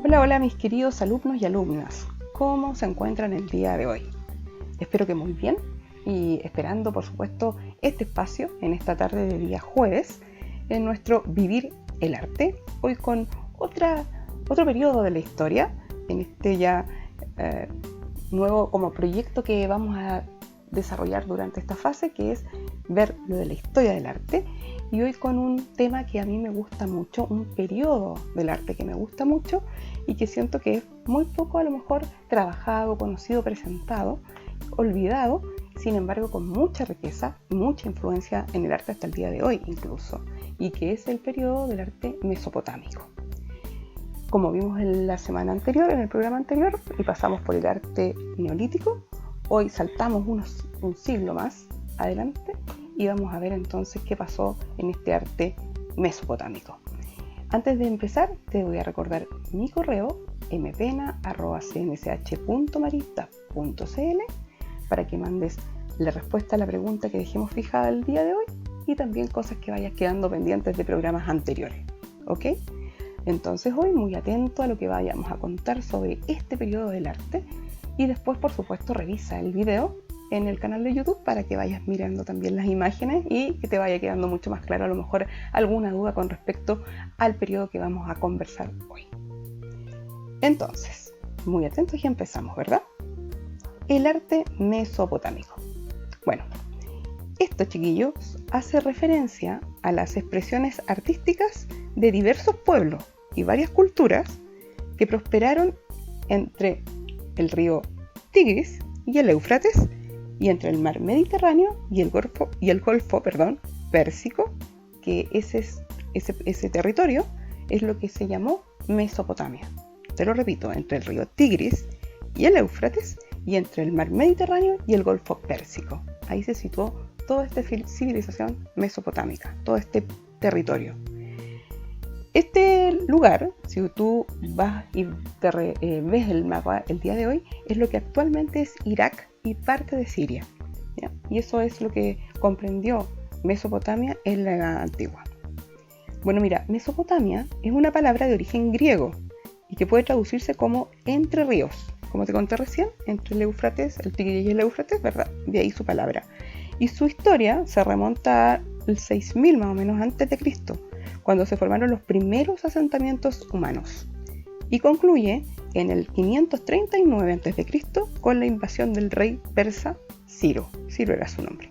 Hola, hola mis queridos alumnos y alumnas, ¿cómo se encuentran el día de hoy? Espero que muy bien y esperando por supuesto este espacio en esta tarde de día jueves en nuestro Vivir el Arte, hoy con otro periodo de la historia, en este ya nuevo como proyecto que vamos a desarrollar durante esta fase, que es ver lo de la historia del arte, y hoy con un tema que a mí me gusta mucho, un periodo del arte que me gusta mucho y que siento que es muy poco a lo mejor trabajado, conocido, presentado, olvidado, sin embargo con mucha riqueza, mucha influencia en el arte hasta el día de hoy incluso, y que es el periodo del arte mesopotámico. Como vimos en la semana anterior, en el programa anterior, y pasamos por el arte neolítico, hoy saltamos un siglo más adelante y vamos a ver entonces qué pasó en este arte mesopotámico. Antes de empezar, te voy a recordar mi correo mpena@cnsh.marista.cl para que mandes la respuesta a la pregunta que dejemos fijada el día de hoy y también cosas que vayas quedando pendientes de programas anteriores. ¿Ok? Entonces hoy muy atento a lo que vayamos a contar sobre este periodo del arte y después por supuesto revisa el video en el canal de YouTube para que vayas mirando también las imágenes y que te vaya quedando mucho más claro a lo mejor alguna duda con respecto al periodo que vamos a conversar hoy. Entonces, muy atentos y empezamos, ¿verdad? El arte mesopotámico. Bueno, esto, chiquillos, hace referencia a las expresiones artísticas de diversos pueblos y varias culturas que prosperaron entre el río Tigris y el Éufrates y entre el mar Mediterráneo y el Golfo Pérsico, que ese territorio es lo que se llamó Mesopotamia. Te lo repito, entre el río Tigris y el Éufrates y entre el mar Mediterráneo y el Golfo Pérsico. Ahí se situó toda esta civilización mesopotámica, todo este territorio. Este lugar, si tú vas y ves el mapa el día de hoy, es lo que actualmente es Irak y parte de Siria, ¿ya? Y eso es lo que comprendió Mesopotamia en la Edad Antigua. Bueno, mira, Mesopotamia es una palabra de origen griego y que puede traducirse como entre ríos, como te conté recién, entre el Éufrates, el Tigris y el Éufrates, ¿verdad? De ahí su palabra. Y su historia se remonta al 6000 más o menos antes de Cristo, cuando se formaron los primeros asentamientos humanos, y concluye en el 539 a.C. con la invasión del rey persa Ciro. Ciro era su nombre.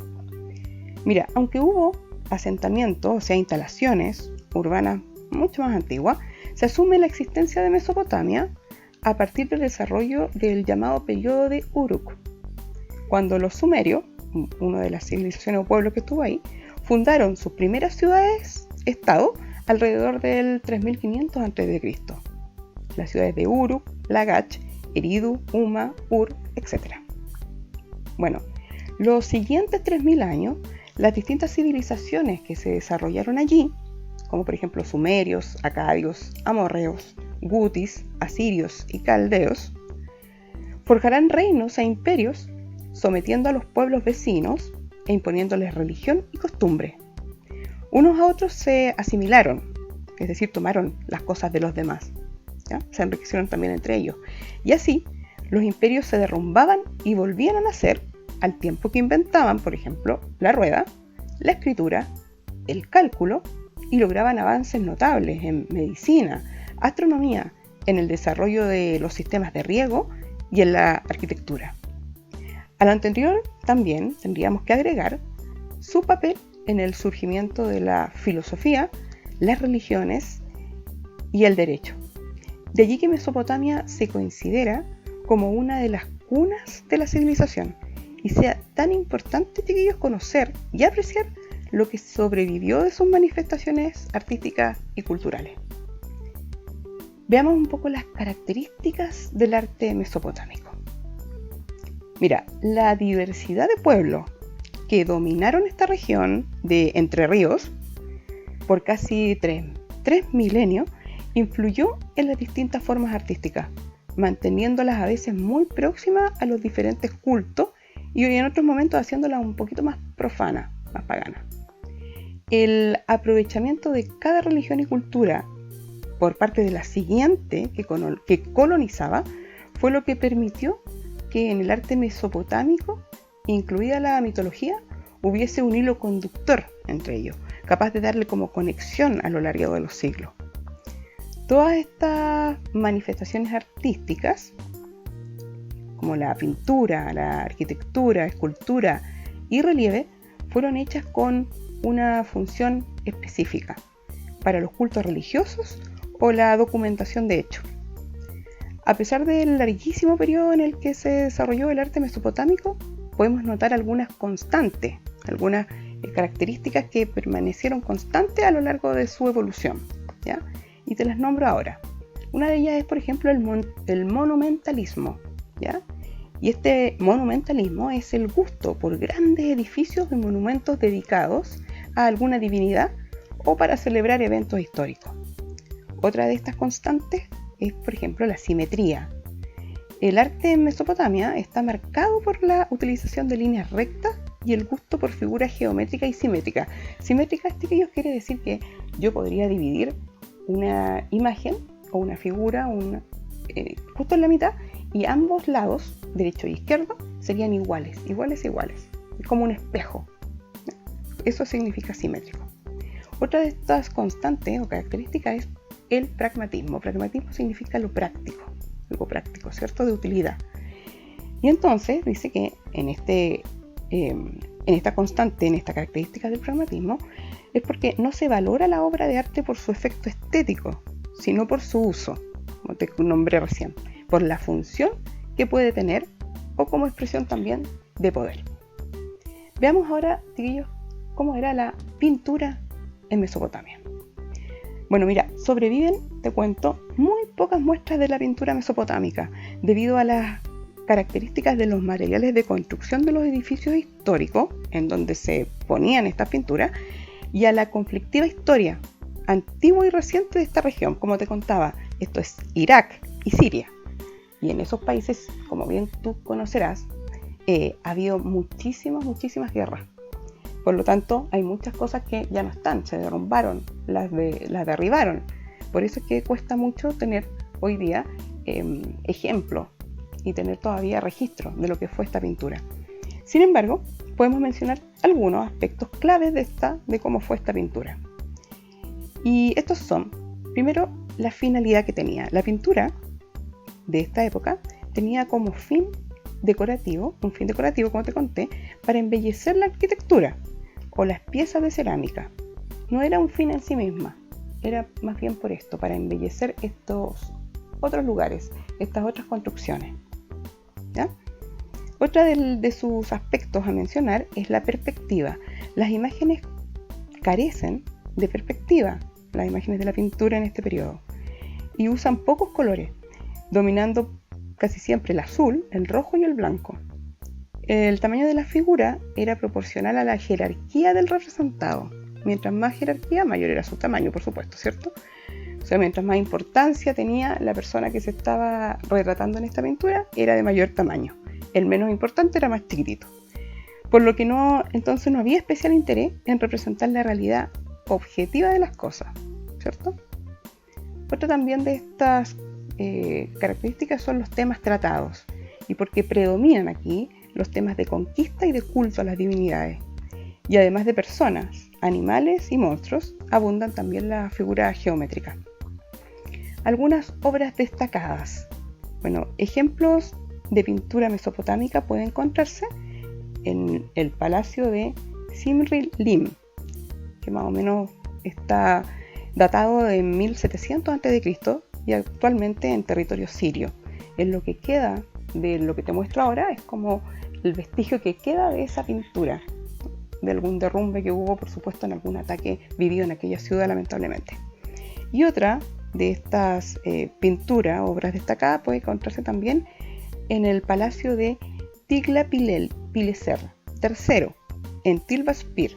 Mira, aunque hubo asentamientos, o sea, instalaciones urbanas mucho más antiguas, se asume la existencia de Mesopotamia a partir del desarrollo del llamado periodo de Uruk, cuando los sumerios, una de las civilizaciones o pueblos que estuvo ahí, fundaron sus primeras ciudades-estado alrededor del 3500 a.C. Las ciudades de Uruk, Lagash, Eridu, Umma, Ur, etc. Bueno, los siguientes 3000 años, las distintas civilizaciones que se desarrollaron allí, como por ejemplo sumerios, acadios, amorreos, gutis, asirios y caldeos, forjarán reinos e imperios sometiendo a los pueblos vecinos e imponiéndoles religión y costumbre. Unos a otros se asimilaron, es decir, tomaron las cosas de los demás, ¿ya? Se enriquecieron también entre ellos. Y así, los imperios se derrumbaban y volvían a nacer al tiempo que inventaban, por ejemplo, la rueda, la escritura, el cálculo y lograban avances notables en medicina, astronomía, en el desarrollo de los sistemas de riego y en la arquitectura. A lo anterior también tendríamos que agregar su papel en el surgimiento de la filosofía, las religiones y el derecho. De allí que Mesopotamia se considera como una de las cunas de la civilización y sea tan importante, chiquillos, conocer y apreciar lo que sobrevivió de sus manifestaciones artísticas y culturales. Veamos un poco las características del arte mesopotámico. Mira, la diversidad de pueblos que dominaron esta región de Entre Ríos por casi tres milenios influyó en las distintas formas artísticas, manteniéndolas a veces muy próximas a los diferentes cultos y en otros momentos haciéndolas un poquito más profanas, paganas. El aprovechamiento de cada religión y cultura por parte de la siguiente que colonizaba fue lo que permitió que en el arte mesopotámico, incluida la mitología, hubiese un hilo conductor entre ellos, capaz de darle como conexión a lo largo de los siglos. Todas estas manifestaciones artísticas, como la pintura, la arquitectura, escultura y relieve, fueron hechas con una función específica para los cultos religiosos o la documentación de hechos. A pesar del larguísimo periodo en el que se desarrolló el arte mesopotámico, podemos notar algunas constantes, algunas características que permanecieron constantes a lo largo de su evolución, ¿ya? Y te las nombro ahora. Una de ellas es, por ejemplo, el monumentalismo, ¿ya? Y este monumentalismo es el gusto por grandes edificios de monumentos dedicados a alguna divinidad o para celebrar eventos históricos. Otra de estas constantes es, por ejemplo, la simetría. El arte en Mesopotamia está marcado por la utilización de líneas rectas y el gusto por figuras geométricas y simétricas. Simétricas, quiere decir que yo podría dividir una imagen o una figura justo en la mitad, y ambos lados, derecho e izquierdo, serían iguales. Es como un espejo. Eso significa simétrico. Otra de estas constantes o características es el pragmatismo. Pragmatismo significa lo práctico, algo práctico, ¿cierto? De utilidad. Y entonces dice que en esta constante, en esta característica del pragmatismo, es porque no se valora la obra de arte por su efecto estético, sino por su uso, como te nombré recién, por la función que puede tener o como expresión también de poder. Veamos ahora, chiquillos, cómo era la pintura en Mesopotamia. Bueno, mira, sobreviven, te cuento, muy pocas muestras de la pintura mesopotámica, debido a las características de los materiales de construcción de los edificios históricos en donde se ponían estas pinturas y a la conflictiva historia antigua y reciente de esta región. Como te contaba, esto es Irak y Siria. Y en esos países, como bien tú conocerás, ha habido muchísimas guerras. Por lo tanto, hay muchas cosas que ya no están, se derrumbaron, las derribaron. Por eso es que cuesta mucho tener hoy día ejemplos y tener todavía registro de lo que fue esta pintura. Sin embargo, podemos mencionar algunos aspectos claves de cómo fue esta pintura. Y estos son, primero, la finalidad que tenía. La pintura de esta época tenía como fin decorativo, como te conté, para embellecer la arquitectura o las piezas de cerámica. No era un fin en sí misma, era más bien por esto, para embellecer estos otros lugares, estas otras construcciones, ¿ya? Otra de sus aspectos a mencionar es la perspectiva. Las imágenes carecen de perspectiva, las imágenes de la pintura en este periodo, y usan pocos colores, dominando casi siempre el azul, el rojo y el blanco. El tamaño de la figura era proporcional a la jerarquía del representado. Mientras más jerarquía, mayor era su tamaño, por supuesto, ¿cierto? O sea, mientras más importancia tenía la persona que se estaba retratando en esta pintura, era de mayor tamaño. El menos importante era más chiquitito. Por lo que entonces no había especial interés en representar la realidad objetiva de las cosas, ¿cierto? Otra también de estas características son los temas tratados, y porque predominan aquí los temas de conquista y de culto a las divinidades. Y además de personas, animales y monstruos, abundan también las figuras geométricas. Algunas obras destacadas. Bueno, ejemplos de pintura mesopotámica pueden encontrarse en el palacio de Simri-Lim, que más o menos está datado de 1700 a.C. y actualmente en territorio sirio. En lo que queda de lo que te muestro ahora es como el vestigio que queda de esa pintura, de algún derrumbe que hubo, por supuesto, en algún ataque vivido en aquella ciudad, lamentablemente. Y otra de estas pinturas, obras destacadas, puede encontrarse también en el palacio de Tigla-Pileser III, en Tilbaspir,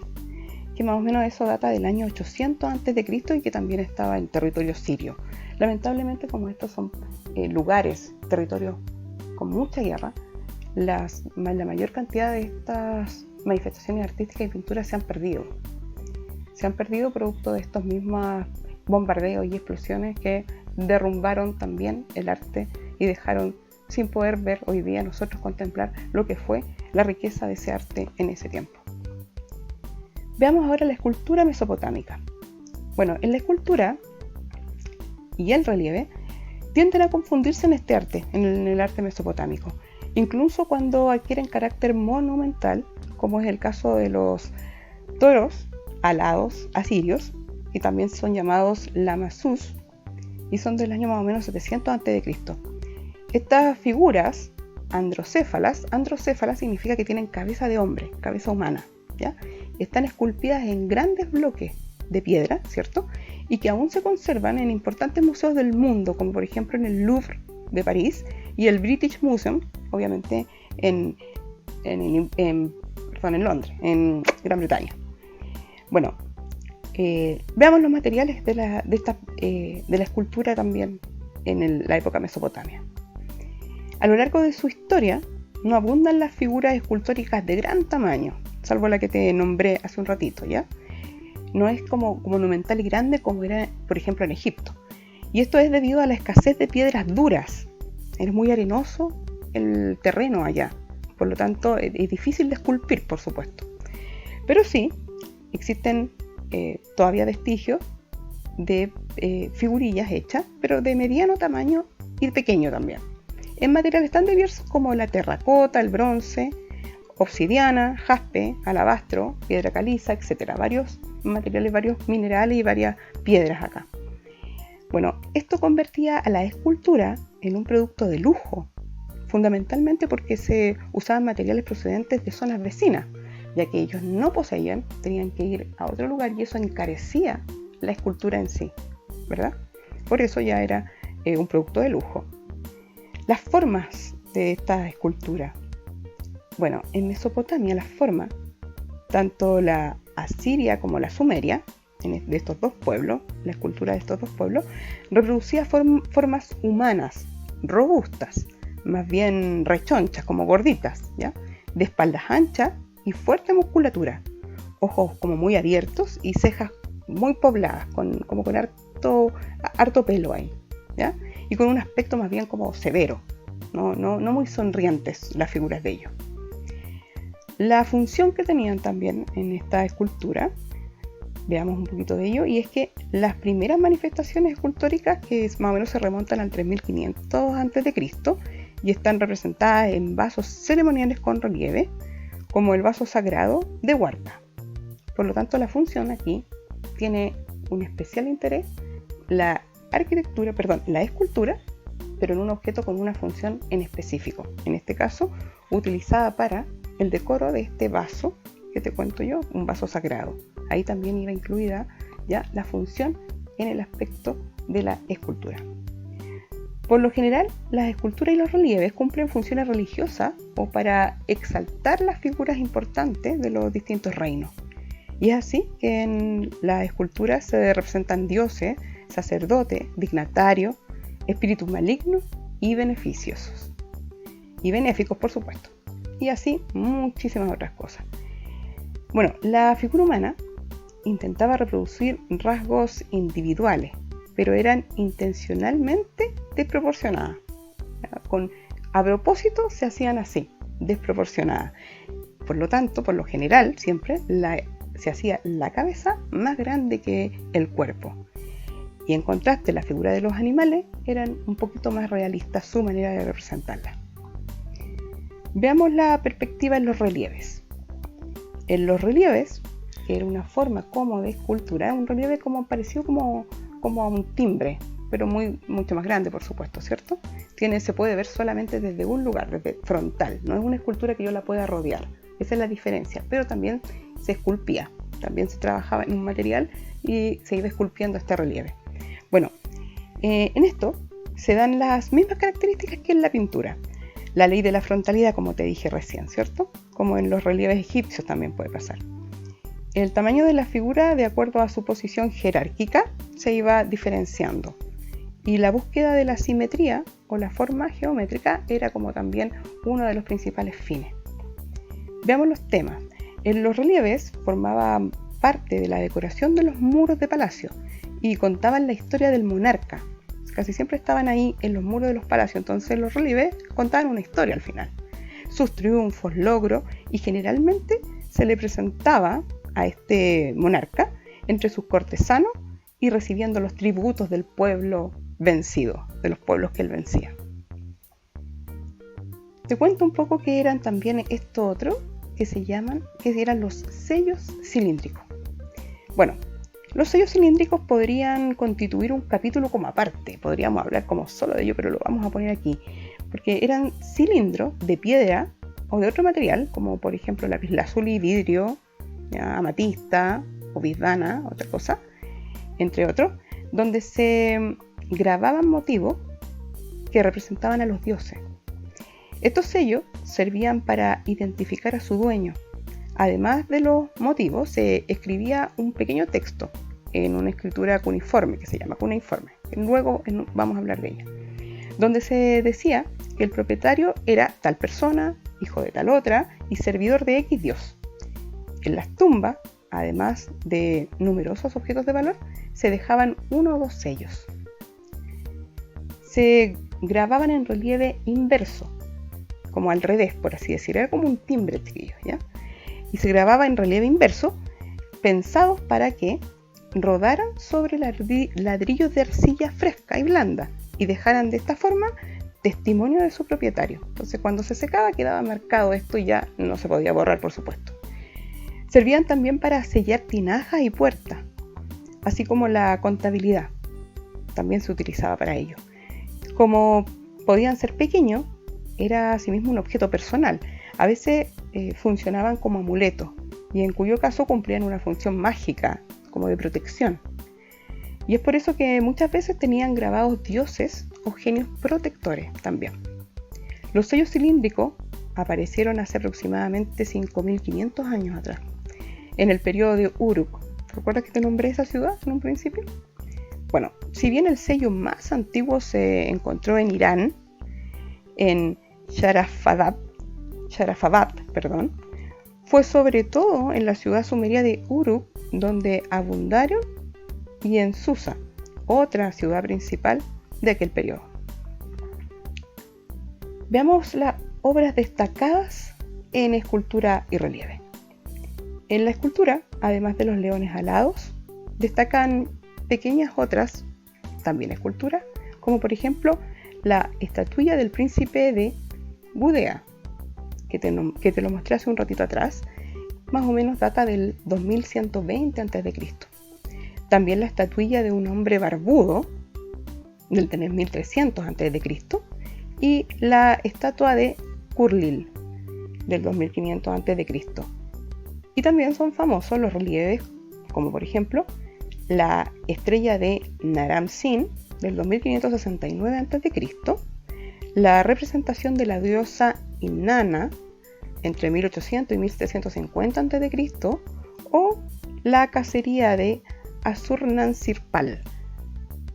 que más o menos eso data del año 800 a.C. y que también estaba en territorio sirio. Lamentablemente, como estos son lugares, territorios con mucha guerra, la mayor cantidad de estas manifestaciones artísticas y pinturas se han perdido. Se han perdido producto de estas mismas bombardeos y explosiones que derrumbaron también el arte y dejaron sin poder ver hoy día nosotros contemplar lo que fue la riqueza de ese arte en ese tiempo. Veamos ahora la escultura mesopotámica. Bueno, en la escultura y el relieve tienden a confundirse en este arte, en el arte mesopotámico, incluso cuando adquieren carácter monumental, como es el caso de los toros alados asirios, y también son llamados lamasus, y son del año más o menos 700 a.C. Estas figuras androcéfalas significa que tienen cabeza de hombre, cabeza humana, ¿ya? Están esculpidas en grandes bloques de piedra, ¿cierto? Y que aún se conservan en importantes museos del mundo, como por ejemplo en el Louvre de París y el British Museum, obviamente en Londres, en Gran Bretaña. Bueno, veamos los materiales de la escultura también en la época mesopotamia. A lo largo de su historia no abundan las figuras escultóricas de gran tamaño, salvo la que te nombré hace un ratito, ¿ya? No es como monumental y grande como era, por ejemplo, en Egipto. Y esto es debido a la escasez de piedras duras. Es muy arenoso el terreno allá, por lo tanto es difícil de esculpir, por supuesto. Pero sí, existen todavía vestigios de figurillas hechas, pero de mediano tamaño y pequeño también, en materiales tan diversos como la terracota, el bronce, obsidiana, jaspe, alabastro, piedra caliza, etc. Varios materiales, varios minerales y varias piedras acá. Bueno, esto convertía a la escultura en un producto de lujo, fundamentalmente porque se usaban materiales procedentes de zonas vecinas, ya que ellos no poseían, tenían que ir a otro lugar y eso encarecía la escultura en sí, ¿verdad? Por eso ya era un producto de lujo. Las formas de esta escultura. Bueno, en Mesopotamia las formas, tanto la asiria como la sumeria, de estos dos pueblos, la escultura de estos dos pueblos, reproducía formas humanas, robustas, más bien rechonchas, como gorditas, ¿ya? De espaldas anchas y fuerte musculatura, ojos como muy abiertos y cejas muy pobladas, como con harto pelo ahí, ¿ya? Y con un aspecto más bien como severo, no muy sonrientes las figuras de ellos. La función que tenían también en esta escultura, veamos un poquito de ello, y es que las primeras manifestaciones escultóricas, que más o menos se remontan al 3500 a.C. y están representadas en vasos ceremoniales con relieve, como el vaso sagrado de Huarca. Por lo tanto, la función aquí tiene un especial interés, la escultura, pero en un objeto con una función en específico. En este caso, utilizada para el decoro de este vaso que te cuento yo, un vaso sagrado. Ahí también iba incluida ya la función en el aspecto de la escultura. Por lo general, las esculturas y los relieves cumplen funciones religiosas o para exaltar las figuras importantes de los distintos reinos. Y es así que en las esculturas se representan dioses, sacerdotes, dignatarios, espíritus malignos y beneficiosos. Y benéficos, por supuesto. Y así muchísimas otras cosas. Bueno, la figura humana intentaba reproducir rasgos individuales, pero eran intencionalmente desproporcionadas. A propósito se hacían así, desproporcionadas. Por lo tanto, por lo general, siempre se hacía la cabeza más grande que el cuerpo. Y en contraste, la figura de los animales eran un poquito más realistas su manera de representarla. Veamos la perspectiva en los relieves. En los relieves, que era una forma como de escultura, un relieve como parecido como a un timbre, pero mucho más grande, por supuesto, ¿cierto? Se puede ver solamente desde un lugar, desde frontal. No es una escultura que yo la pueda rodear. Esa es la diferencia. Pero también se esculpía, también se trabajaba en un material y se iba esculpiendo este relieve. Bueno, en esto se dan las mismas características que en la pintura. La ley de la frontalidad, como te dije recién, ¿cierto? Como en los relieves egipcios también puede pasar. El tamaño de la figura, de acuerdo a su posición jerárquica, se iba diferenciando. Y la búsqueda de la simetría o la forma geométrica era como también uno de los principales fines. Veamos los temas. En los relieves formaba parte de la decoración de los muros de palacio y contaban la historia del monarca. Casi siempre estaban ahí en los muros de los palacios, entonces los relieves contaban una historia al final, sus triunfos, logros, y generalmente se le presentaba a este monarca entre sus cortesanos y recibiendo los tributos del pueblo vencido, de los pueblos que él vencía. Te cuento un poco que eran también esto otro, que eran los sellos cilíndricos. Bueno, los sellos cilíndricos podrían constituir un capítulo como aparte, podríamos hablar como solo de ello, pero lo vamos a poner aquí, porque eran cilindros de piedra o de otro material, como por ejemplo lapislázuli, vidrio, amatista o bisdana, otra cosa, entre otros, donde se grababan motivos que representaban a los dioses. Estos sellos servían para identificar a su dueño. Además de los motivos, se escribía un pequeño texto en una escritura cuneiforme, que se llama cuneiforme. Luego vamos a hablar de ella. Donde se decía que el propietario era tal persona, hijo de tal otra y servidor de X dios. En las tumbas, además de numerosos objetos de valor, se dejaban 1 o 2 sellos. Se grababan en relieve inverso, como al revés, por así decir, era como un timbre, chiquillos, ¿ya? Y se grababa en relieve inverso, pensados para que rodaran sobre ladrillos de arcilla fresca y blanda y dejaran de esta forma testimonio de su propietario. Entonces, cuando se secaba quedaba marcado esto y ya no se podía borrar, por supuesto. Servían también para sellar tinajas y puertas, así como la contabilidad. También se utilizaba para ello. Como podían ser pequeños, era asimismo un objeto personal. A veces funcionaban como amuletos y en cuyo caso cumplían una función mágica, como de protección. Y es por eso que muchas veces tenían grabados dioses o genios protectores también. Los sellos cilíndricos aparecieron hace aproximadamente 5.500 años atrás, en el periodo de Uruk. ¿Recuerdas que te nombré esa ciudad en un principio? Bueno, si bien el sello más antiguo se encontró en Irán, en Sharafabad, fue sobre todo en la ciudad sumeria de Uruk donde abundaron, y en Susa, otra ciudad principal de aquel periodo. Veamos las obras destacadas en escultura y relieve. En la escultura, además de los leones alados, destacan pequeñas otras, también esculturas, como por ejemplo la estatuilla del príncipe de Gudea, que te lo mostré hace un ratito atrás, más o menos data del 2120 a.C. También la estatuilla de un hombre barbudo, del 3300 a.C., y la estatua de Kurlil, del 2500 a.C. Y también son famosos los relieves, como por ejemplo la estrella de Naram-Sin, del 2569 a.C., la representación de la diosa Inanna, entre 1800 y 1750 a.C., o la cacería de Assur-Nansir-Pal,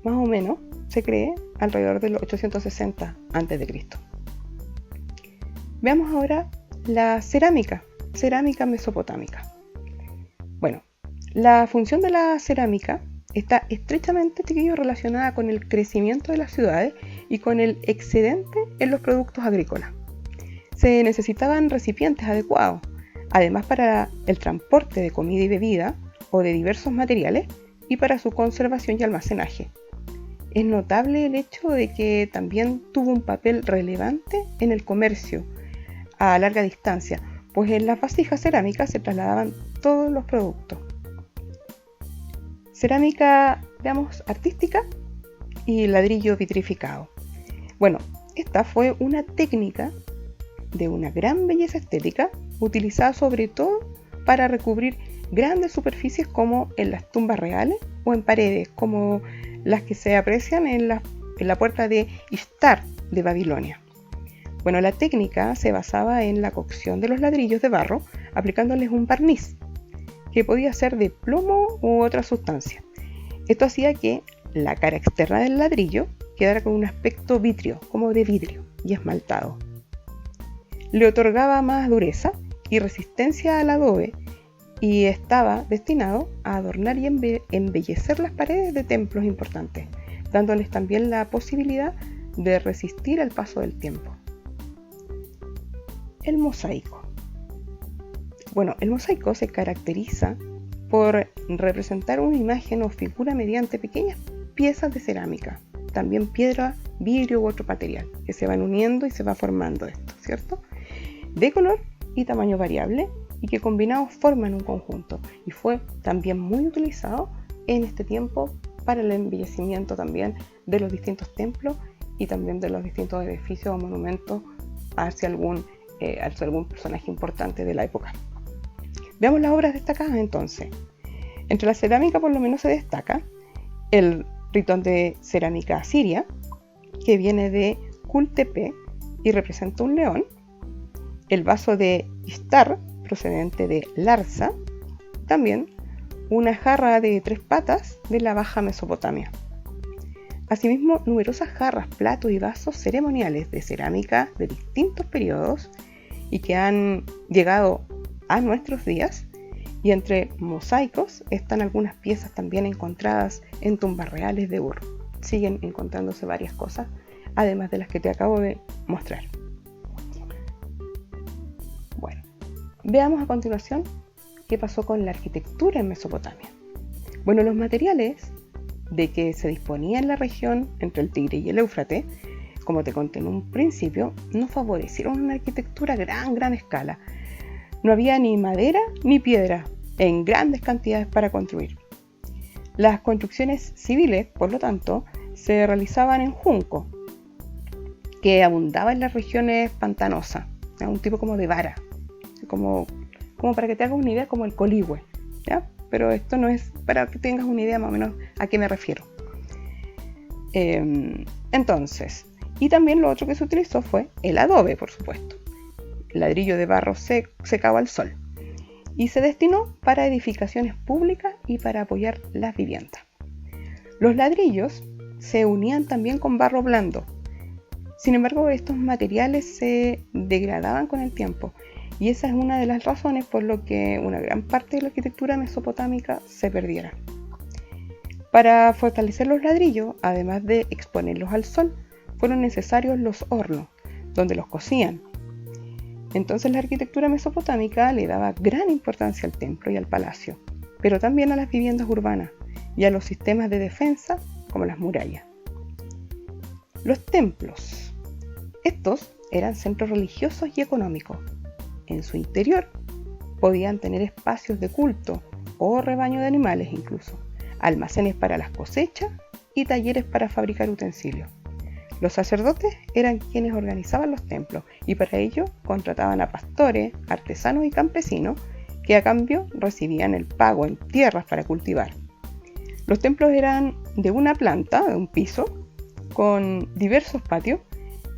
más o menos se cree alrededor de los 860 a.C. Veamos ahora la cerámica mesopotámica. Bueno, la función de la cerámica está estrechamente relacionada con el crecimiento de las ciudades y con el excedente en los productos agrícolas. Se necesitaban recipientes adecuados, además para el transporte de comida y bebida o de diversos materiales y para su conservación y almacenaje. Es notable el hecho de que también tuvo un papel relevante en el comercio a larga distancia, pues en las vasijas cerámicas se trasladaban todos los productos. Cerámica, veamos, artística y ladrillo vitrificado. Bueno, esta fue una técnica de una gran belleza estética, utilizada sobre todo para recubrir grandes superficies como en las tumbas reales o en paredes, como las que se aprecian en la puerta de Ishtar de Babilonia. Bueno, la técnica se basaba en la cocción de los ladrillos de barro, aplicándoles un barniz, que podía ser de plomo u otra sustancia. Esto hacía que la cara externa del ladrillo quedara con un aspecto vítreo, como de vidrio, y esmaltado. Le otorgaba más dureza y resistencia al adobe y estaba destinado a adornar y embellecer las paredes de templos importantes, dándoles también la posibilidad de resistir al paso del tiempo. El mosaico. Bueno, el mosaico se caracteriza por representar una imagen o figura mediante pequeñas piezas de cerámica, también piedra, vidrio u otro material, que se van uniendo y se va formando esto, ¿cierto? De color y tamaño variable y que combinados forman un conjunto, y fue también muy utilizado en este tiempo para el embellecimiento también de los distintos templos y también de los distintos edificios o monumentos hacia algún personaje importante de la época. Veamos las obras destacadas entonces. Entre la cerámica por lo menos se destaca el ritón de cerámica asiria, que viene de Kul-Tepe y representa un león, el vaso de Ishtar, procedente de Larsa, también una jarra de 3 patas de la Baja Mesopotamia. Asimismo, numerosas jarras, platos y vasos ceremoniales de cerámica de distintos periodos y que han llegado a nuestros días, y entre mosaicos están algunas piezas también encontradas en tumbas reales de Ur. Siguen encontrándose varias cosas, además de las que te acabo de mostrar. Bueno, veamos a continuación qué pasó con la arquitectura en Mesopotamia. Bueno, los materiales de que se disponía en la región entre el Tigre y el Éufrates, como te conté en un principio, no favorecieron una arquitectura a gran escala. No había ni madera ni piedra en grandes cantidades para construir. Las construcciones civiles, por lo tanto, se realizaban en junco, que abundaba en las regiones pantanosas, un tipo como de vara, como para que te hagas una idea, como el coligüe, ¿ya? Pero esto no es para que tengas una idea más o menos a qué me refiero. Entonces, y también lo otro que se utilizó fue el adobe, por supuesto, ladrillo de barro secado al sol, y se destinó para edificaciones públicas y para apoyar las viviendas. Los ladrillos se unían también con barro blando. Sin embargo, estos materiales se degradaban con el tiempo, y esa es una de las razones por lo que una gran parte de la arquitectura mesopotámica se perdiera. Para fortalecer los ladrillos, además de exponerlos al sol, fueron necesarios los hornos, donde los cocían. Entonces la arquitectura mesopotámica le daba gran importancia al templo y al palacio, pero también a las viviendas urbanas y a los sistemas de defensa como las murallas. Los templos. Estos eran centros religiosos y económicos. En su interior podían tener espacios de culto o rebaño de animales incluso, almacenes para las cosechas y talleres para fabricar utensilios. Los sacerdotes eran quienes organizaban los templos y para ello contrataban a pastores, artesanos y campesinos que a cambio recibían el pago en tierras para cultivar. Los templos eran de una planta, de un piso, con diversos patios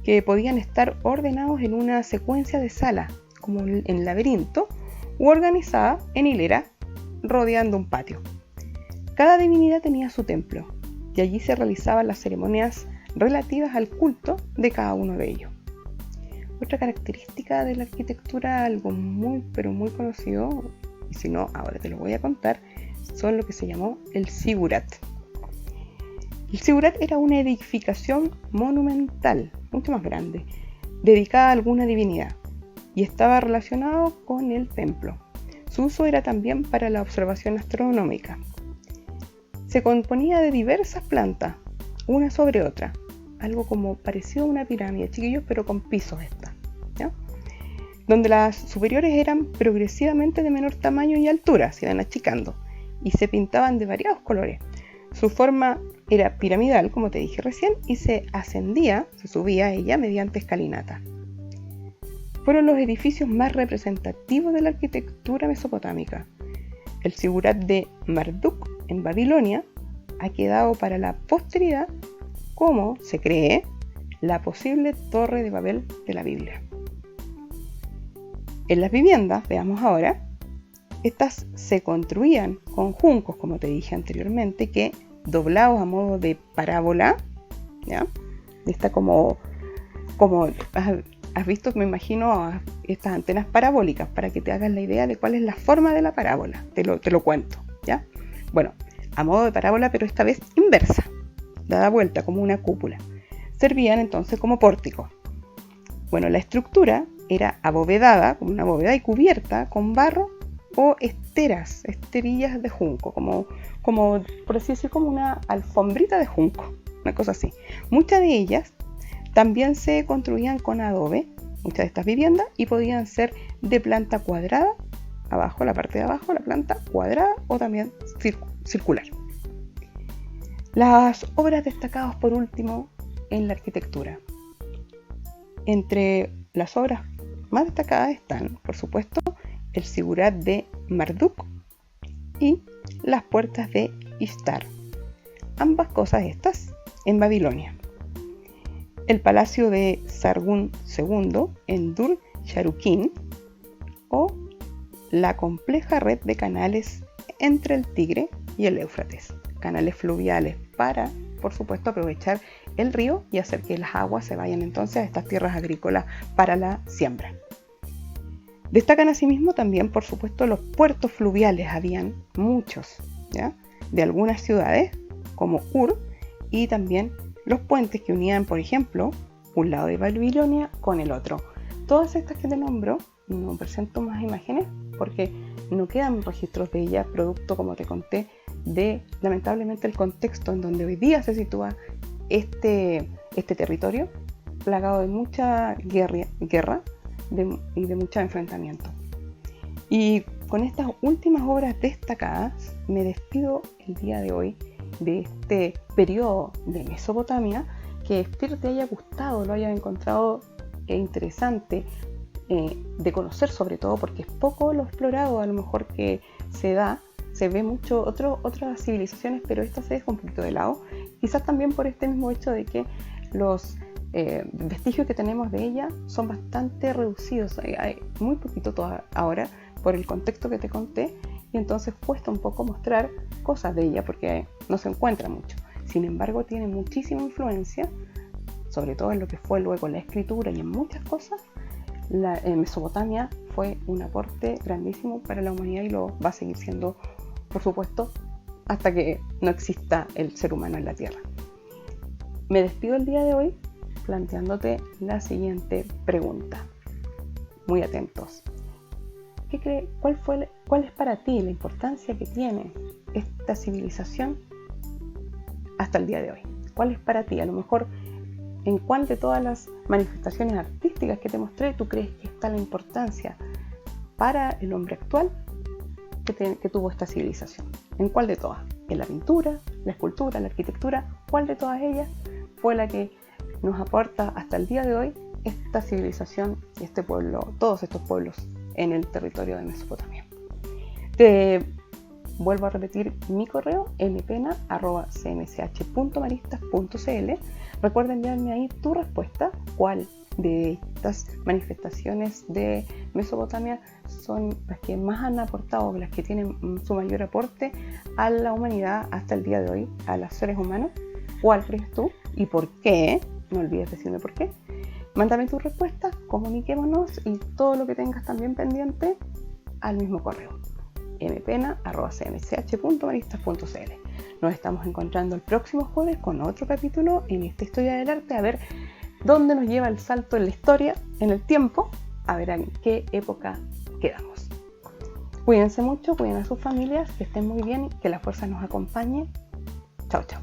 que podían estar ordenados en una secuencia de salas, como en laberinto, u organizada en hilera rodeando un patio. Cada divinidad tenía su templo y allí se realizaban las ceremonias relativas al culto de cada uno de ellos. Otra característica de la arquitectura, algo muy conocido, y si no ahora te lo voy a contar, son lo que se llamó el zigurat. El zigurat era una edificación monumental, mucho más grande, dedicada a alguna divinidad y estaba relacionado con el templo. Su uso era también para la observación astronómica. Se componía de diversas plantas, una sobre otra, algo como parecido a una pirámide, chiquillos, pero con pisos ¿ya? Donde las superiores eran progresivamente de menor tamaño y altura, se iban achicando, y se pintaban de variados colores. Su forma era piramidal, como te dije recién, y se subía a ella mediante escalinata. Fueron los edificios más representativos de la arquitectura mesopotámica. El zigurat de Marduk en Babilonia ha quedado para la posteridad como, se cree, la posible Torre de Babel de la Biblia. En las viviendas, veamos ahora, estas se construían con juncos, como te dije anteriormente, que doblados a modo de parábola, ¿ya? Está como has visto, me imagino, estas antenas parabólicas para que te hagas la idea de cuál es la forma de la parábola. Te lo cuento, ¿ya? Bueno, a modo de parábola, pero esta vez inversa, dada vuelta como una cúpula. Servían entonces como pórticos. Bueno, la estructura era abovedada, como una bóveda, y cubierta con barro o esterillas de junco, como por así decir, como una alfombrita de junco, una cosa así. Muchas de ellas también se construían con adobe, muchas de estas viviendas, y podían ser de planta cuadrada, abajo, la parte de abajo, la planta cuadrada o también circular. Las obras destacadas por último en la arquitectura. Entre las obras más destacadas están, por supuesto, el Sigurat de Marduk y las puertas de Ishtar. Ambas cosas estas en Babilonia. El palacio de Sargón II en Dur Sharrukin o la compleja red de canales entre el Tigre y el Éufrates. Canales fluviales para, por supuesto, aprovechar el río y hacer que las aguas se vayan entonces a estas tierras agrícolas para la siembra. Destacan asimismo también, por supuesto, los puertos fluviales, habían muchos, ¿ya? De algunas ciudades como Ur, y también los puentes que unían, por ejemplo, un lado de Babilonia con el otro. Todas estas que te nombro, no presento más imágenes porque no quedan registros de ellas, producto, como te conté, de lamentablemente el contexto en donde hoy día se sitúa este territorio, plagado de mucha guerra y de mucho enfrentamiento. Y con estas últimas obras destacadas me despido el día de hoy de este periodo de Mesopotamia, que espero te haya gustado, lo hayas encontrado interesante de conocer, sobre todo porque es poco lo explorado, a lo mejor que se ve mucho otras civilizaciones, pero esta se deja un poquito de lado, quizás también por este mismo hecho de que los vestigios que tenemos de ella son bastante reducidos, hay muy poquito ahora por el contexto que te conté, y entonces cuesta un poco mostrar cosas de ella porque no se encuentra mucho. Sin embargo, tiene muchísima influencia, sobre todo en lo que fue luego la escritura y en muchas cosas. Mesopotamia fue un aporte grandísimo para la humanidad y lo va a seguir siendo, por supuesto, hasta que no exista el ser humano en la Tierra. Me despido el día de hoy planteándote la siguiente pregunta. Muy atentos. ¿Cuál es para ti la importancia que tiene esta civilización hasta el día de hoy? ¿Cuál es para ti? A lo mejor, ¿en cuál de todas las manifestaciones artísticas que te mostré tú crees que está la importancia para el hombre actual que tuvo esta civilización? ¿En cuál de todas? ¿En la pintura, la escultura, la arquitectura? ¿Cuál de todas ellas fue la que nos aporta hasta el día de hoy esta civilización y este pueblo, todos estos pueblos en el territorio de Mesopotamia? Te vuelvo a repetir mi correo, mpena@cmsh.maristas.cl. Recuerda enviarme ahí tu respuesta, cuál de estas manifestaciones de Mesopotamia son las que más han aportado, las que tienen su mayor aporte a la humanidad hasta el día de hoy, a los seres humanos. ¿Cuál crees tú y por qué? No olvides decirme por qué. Mándame tu respuesta, comuniquémonos, y todo lo que tengas también pendiente al mismo correo, mpena@cmsh.maristas.cl. Nos estamos encontrando el próximo jueves con otro capítulo en esta historia del arte, a ver dónde nos lleva el salto en la historia, en el tiempo, a ver en qué época quedamos. Cuídense mucho, cuiden a sus familias, que estén muy bien, que la fuerza nos acompañe. Chao, chao.